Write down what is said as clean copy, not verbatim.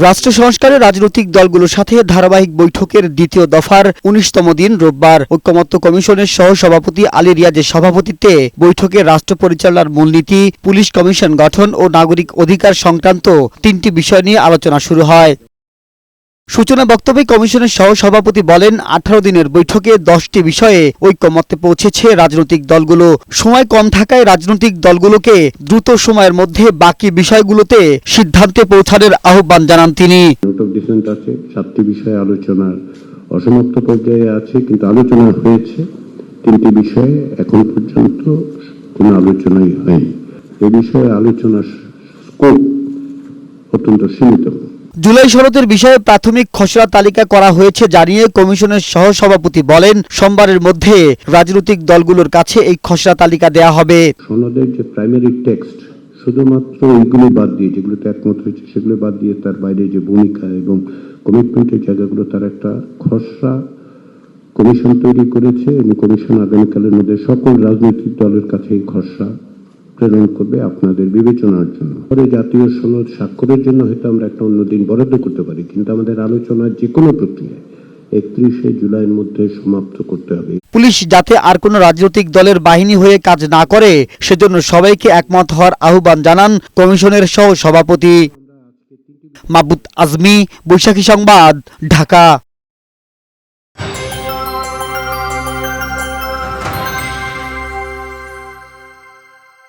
রাষ্ট্র সংস্কারে রাজনৈতিক দলগুলোর সাথে ধারাবাহিক বৈঠকের দ্বিতীয় দফার ১৯তম দিন রোববার ঐকমত্য কমিশনের সহ-সভাপতি আলী রিয়াজের সভাপতিত্বে বৈঠকে রাষ্ট্র পরিচালনার মূলনীতি, পুলিশ কমিশন গঠন ও নাগরিক অধিকার সংক্রান্ত ৩টি বিষয় নিয়ে আলোচনা শুরু হয়। সূচনা বক্তব্যে কমিশনের সহ-সভাপতি বলেন, ১৮ দিনের বৈঠকে ১০টি বিষয়ে ঐকমত্যে পৌঁছেছে রাজনৈতিক দলগুলো। সময় কম থাকায় রাজনৈতিক দলগুলোকে দ্রুত সময়ের মধ্যে বাকি বিষয়গুলোতে সিদ্ধান্তে পৌঁছানোর আহ্বান জানান তিনি। 7টি বিষয়ে আলোচনার অসমাপ্ত পর্যায়ে আছে, কিন্তু আলোচনা হয়েছে 3টি বিষয়ে এখন পর্যন্ত কোনো আলোচনাই হয়নি। এই বিষয়ে আলোচনার স্কোপ অত্যন্ত সীমিত। জুলাই শরতের বিষয়ে প্রাথমিক খসড়া তালিকা করা হয়েছে জানিয়ে কমিশনের সহ-সভাপতি বলেন, সোমবারের মধ্যে রাজনৈতিক দলগুলোর কাছে এই খসড়া তালিকা দেয়া হবে। সনদের যে প্রাইমারি টেক্সট শুধুমাত্র ওইগুলো বাদ দিয়ে, যেগুলোতে একমত হয়েছে সেগুলো বাদ দিয়ে তার বাইরে যে ভূমিকা এবং কমিটমেন্টের জায়গাগুলো, তার একটা খসড়া কমিশন তৈরি করেছে এবং কমিশন আগামীকালের মধ্যে সকল রাজনৈতিক দলের কাছে এই খসড়া প্রেরণ করবে আপনাদের বিবেচনার জন্য। পরে জাতীয় সনদ স্বাক্ষরের জন্য হয়তো আমরা একটা অন্য দিন বরাদ্দ করতে পারি, কিন্তু আমাদের আলোচনার যে কোনো প্রক্রিয়া 31শে জুলাইয়ের মধ্যে সমাপ্ত করতে হবে। পুলিশ যাতে আর কোনো রাজনৈতিক দলের বাহিনী হয়ে কাজ না করে, সেজন্য সবাইকে একমত হওয়ার আহ্বান জানান কমিশনের সহ-সভাপতি। মাহবুব আজমি, বৈশাখী সংবাদ, ঢাকা।